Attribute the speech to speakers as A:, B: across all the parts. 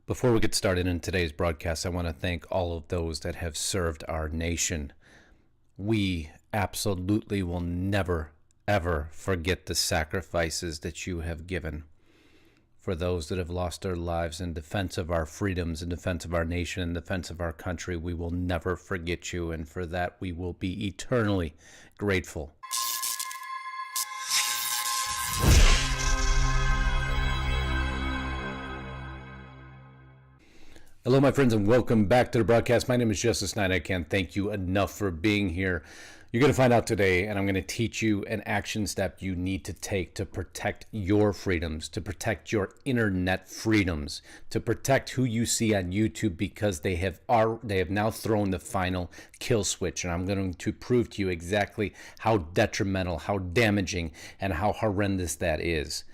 A: Before we get started in today's broadcast, I want to thank all of those that have served our nation. We absolutely will never, ever forget the sacrifices that you have given. For those that have lost their lives in defense of our freedoms, in defense of our nation, in defense of our country, we will never forget you, and for that we will be eternally grateful. Hello, my friends, and welcome back to the broadcast. My name is Justice Knight. I can't thank you enough for being here. You're going to find out today, and I'm going to teach you an action step you need to take to protect your freedoms, to protect your internet freedoms, to protect who you see on YouTube, because they have now thrown the final kill switch. And I'm going to prove to you exactly how detrimental, how damaging, and how horrendous that is.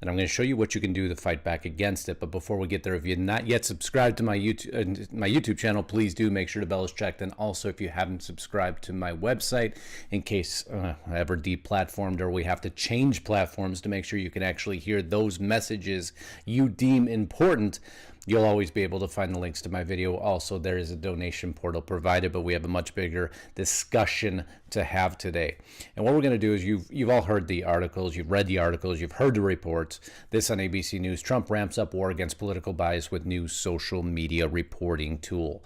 A: And I'm going to show you what you can do to fight back against it. But before we get there, if you're not yet subscribed to my YouTube channel, please do make sure the bell is checked. And also, if you haven't subscribed to my website, in case I ever deplatformed or we have to change platforms to make sure you can actually hear those messages you deem important, you'll always be able to find the links to my video. Also, there is a donation portal provided, but we have a much bigger discussion to have today. And what we're going to do is you've all heard the articles, you've read the articles, you've heard the reports. This on ABC News: Trump ramps up war against political bias with new social media reporting tool.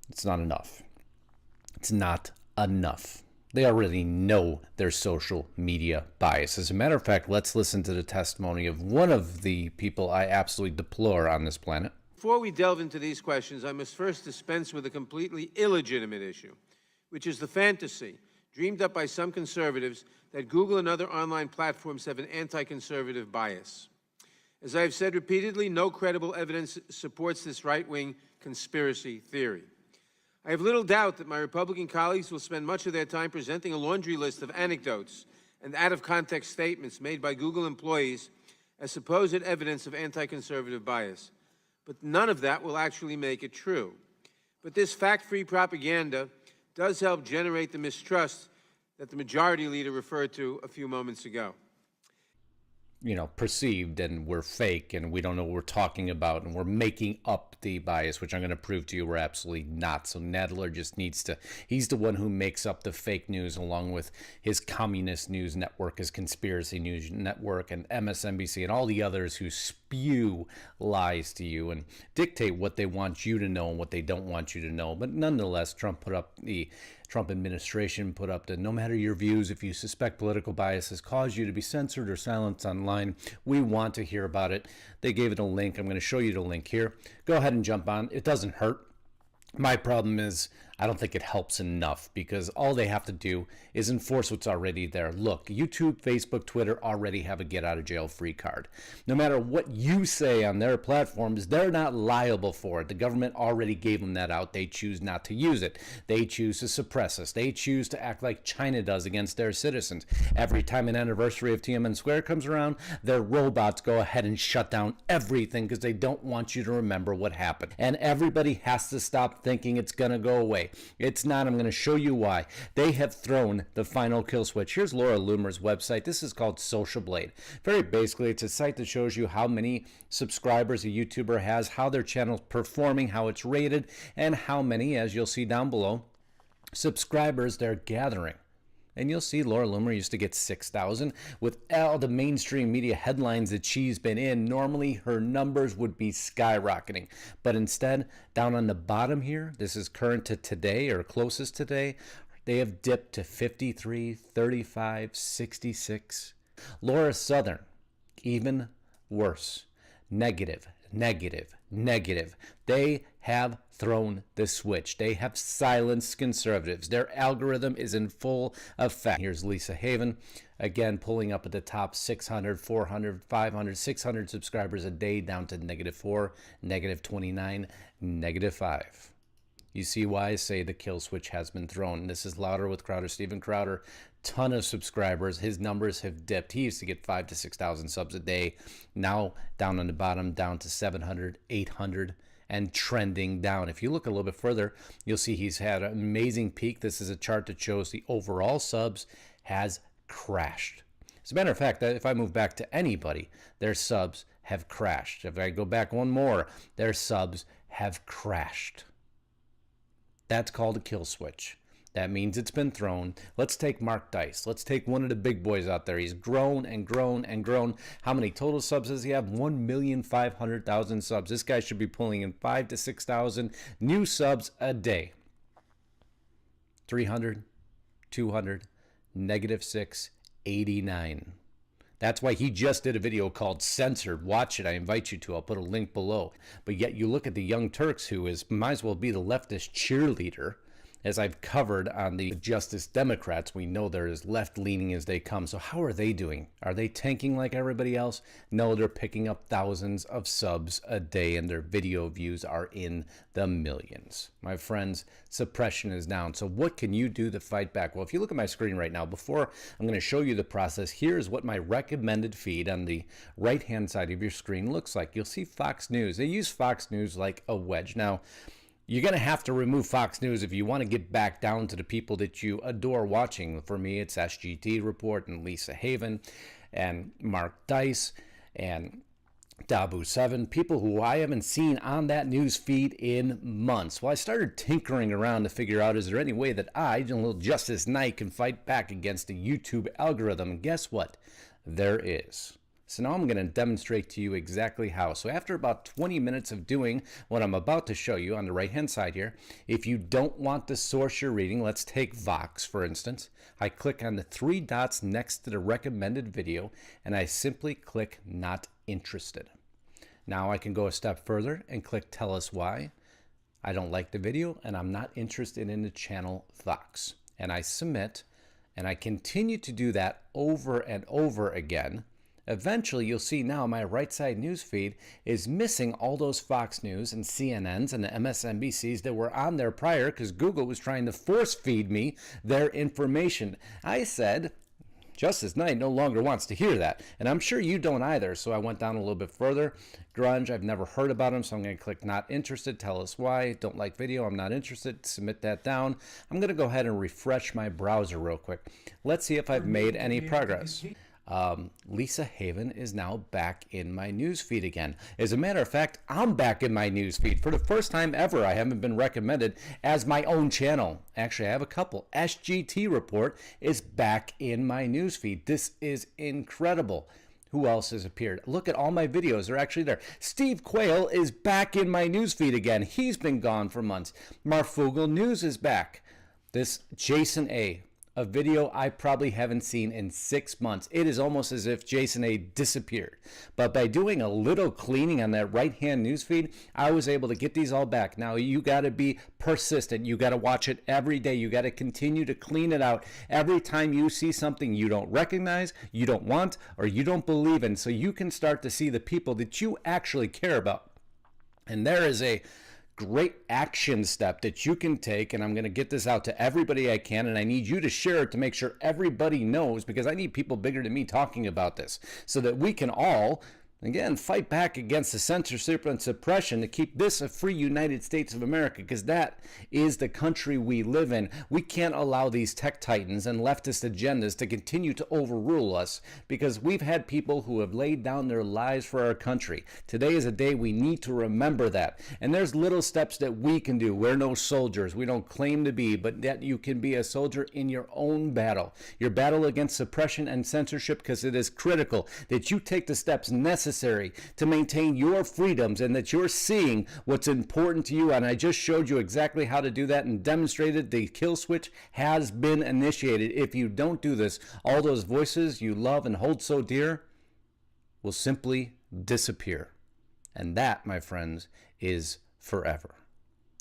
A: It's not enough. It's not enough. They already know their social media bias. As a matter of fact, let's listen to the testimony of one of the people I absolutely deplore on this planet.
B: Before we delve into these questions, I must first dispense with a completely illegitimate issue, which is the fantasy dreamed up by some conservatives that Google and other online platforms have an anti-conservative bias. As I have said repeatedly, no credible evidence supports this right-wing conspiracy theory. I have little doubt that my Republican colleagues will spend much of their time presenting a laundry list of anecdotes and out-of-context statements made by Google employees as supposed evidence of anti-conservative bias. But none of that will actually make it true. But this fact-free propaganda does help generate the mistrust that the majority leader referred to a few moments ago.
A: Perceived, and we're fake, and we don't know what we're talking about, and we're making up the bias, which I'm going to prove to you we're absolutely not. So Nadler just needs to, he's the one who makes up the fake news along with his communist news network, his conspiracy news network, and MSNBC, and all the others who spew lies to you and dictate what they want you to know and what they don't want you to know. But nonetheless, Trump administration put up the no matter your views, if you suspect political bias has caused you to be censored or silenced online, we want to hear about it. They gave it a link. I'm going to show you the link here. Go ahead and jump on. It doesn't hurt. My problem is I don't think it helps enough, because all they have to do is enforce what's already there. Look, YouTube, Facebook, Twitter already have a get-out-of-jail-free card. No matter what you say on their platforms, they're not liable for it. The government already gave them that out. They choose not to use it. They choose to suppress us. They choose to act like China does against their citizens. Every time an anniversary of Tiananmen Square comes around, their robots go ahead and shut down everything because they don't want you to remember what happened. And everybody has to stop thinking it's going to go away. It's not. I'm going to show you why. They have thrown the final kill switch. Here's Laura Loomer's website. This is called Social Blade. Very basically, it's a site that shows you how many subscribers a YouTuber has, how their channel's performing, how it's rated, and how many, as you'll see down below, subscribers they're gathering. And you'll see Laura Loomer used to get 6,000. With all the mainstream media headlines that she's been in, normally her numbers would be skyrocketing. But instead, down on the bottom here, this is current to today or closest today, they have dipped to 53, 35, 66. Laura Southern, even worse. Negative, negative, negative. They have thrown the switch. They have silenced conservatives. Their algorithm is in full effect. Here's Lisa Haven, again, pulling up at the top 600, 400, 500, 600 subscribers a day, down to -4, -29, -5. You see why I say the kill switch has been thrown. This is Louder with Crowder. Steven Crowder, ton of subscribers. His numbers have dipped. He used to get 5,000 to 6,000 subs a day. Now down on the bottom, down to 700, 800. And trending down. If you look a little bit further, you'll see he's had an amazing peak. This is a chart that shows the overall subs has crashed. As a matter of fact, if I move back to anybody, their subs have crashed. If I go back one more, their subs have crashed. That's called a kill switch. That means it's been thrown. Let's take Mark Dice. Let's take one of the big boys out there. He's grown and grown and grown. How many total subs does he have? 1,500,000 subs. This guy should be pulling in 5,000 to 6,000 new subs a day. 300, 200, -6, 89. That's why he just did a video called Censored. Watch it. I invite you to. I'll put a link below. But yet you look at the Young Turks, who might as well be the leftist cheerleader. As I've covered on the Justice Democrats, we know they're as left-leaning as they come. So how are they doing? Are they tanking like everybody else? No, they're picking up thousands of subs a day, and their video views are in the millions. My friends, suppression is down. So what can you do to fight back? Well, if you look at my screen right now, before I'm going to show you the process, here's what my recommended feed on the right-hand side of your screen looks like. You'll see Fox News. They use Fox News like a wedge. Now, you're going to have to remove Fox News if you want to get back down to the people that you adore watching. For me, it's SGT Report and Lisa Haven and Mark Dice and Dabu7, people who I haven't seen on that news feed in months. Well, I started tinkering around to figure out, is there any way that I, little Justice Knight, can fight back against the YouTube algorithm? And guess what? There is. So now I'm going to demonstrate to you exactly how. So after about 20 minutes of doing what I'm about to show you on the right hand side here, if you don't want the source you're reading, let's take Vox for instance. I click on the 3 dots next to the recommended video and I simply click not interested. Now I can go a step further and click tell us why. I don't like the video and I'm not interested in the channel Vox. And I submit, and I continue to do that over and over again. Eventually, you'll see now my right side news feed is missing all those Fox News and CNNs and the MSNBCs that were on there prior because Google was trying to force feed me their information. I said, Justice Knight no longer wants to hear that, and I'm sure you don't either, so I went down a little bit further. Grunge, I've never heard about him, so I'm going to click not interested, tell us why, don't like video, I'm not interested, submit that down. I'm going to go ahead and refresh my browser real quick. Let's see if I've made any progress. Lisa Haven is now back in my newsfeed again. As a matter of fact, I'm back in my newsfeed. For the first time ever, I haven't been recommended as my own channel. Actually, I have a couple. SGT Report is back in my newsfeed. This is incredible. Who else has appeared? Look at all my videos. They're actually there. Steve Quayle is back in my newsfeed again. He's been gone for months. Marfugel News is back. This Jason A., a video I probably haven't seen in 6 months. It is almost as if Jason A. disappeared. But by doing a little cleaning on that right-hand newsfeed, I was able to get these all back. Now, you got to be persistent. You got to watch it every day. You got to continue to clean it out every time you see something you don't recognize, you don't want, or you don't believe in, so you can start to see the people that you actually care about. And there is a great action step that you can take, and I'm going to get this out to everybody I can, and I need you to share it to make sure everybody knows, because I need people bigger than me talking about this so that we can all, again, fight back against the censorship and suppression to keep this a free United States of America, because that is the country we live in. We can't allow these tech titans and leftist agendas to continue to overrule us, because we've had people who have laid down their lives for our country. Today is a day we need to remember that. And there's little steps that we can do. We're no soldiers. We don't claim to be, but that you can be a soldier in your own battle. Your battle against suppression and censorship, because it is critical that you take the steps necessary to maintain your freedoms and that you're seeing what's important to you. And I just showed you exactly how to do that and demonstrated the kill switch has been initiated. If you don't do this, all those voices you love and hold so dear will simply disappear. And that, my friends, is forever.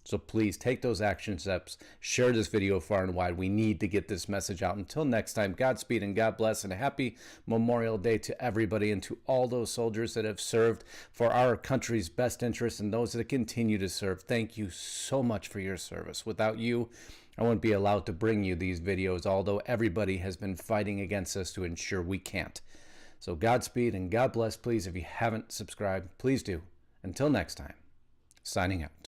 A: So please take those action steps. Share this video far and wide. We need to get this message out. Until next time, Godspeed and God bless, and a happy Memorial Day to everybody and to all those soldiers that have served for our country's best interests and those that continue to serve. Thank you so much for your service. Without you, I wouldn't be allowed to bring you these videos, although everybody has been fighting against us to ensure we can't. So Godspeed and God bless. Please, if you haven't subscribed, please do. Until next time, signing out.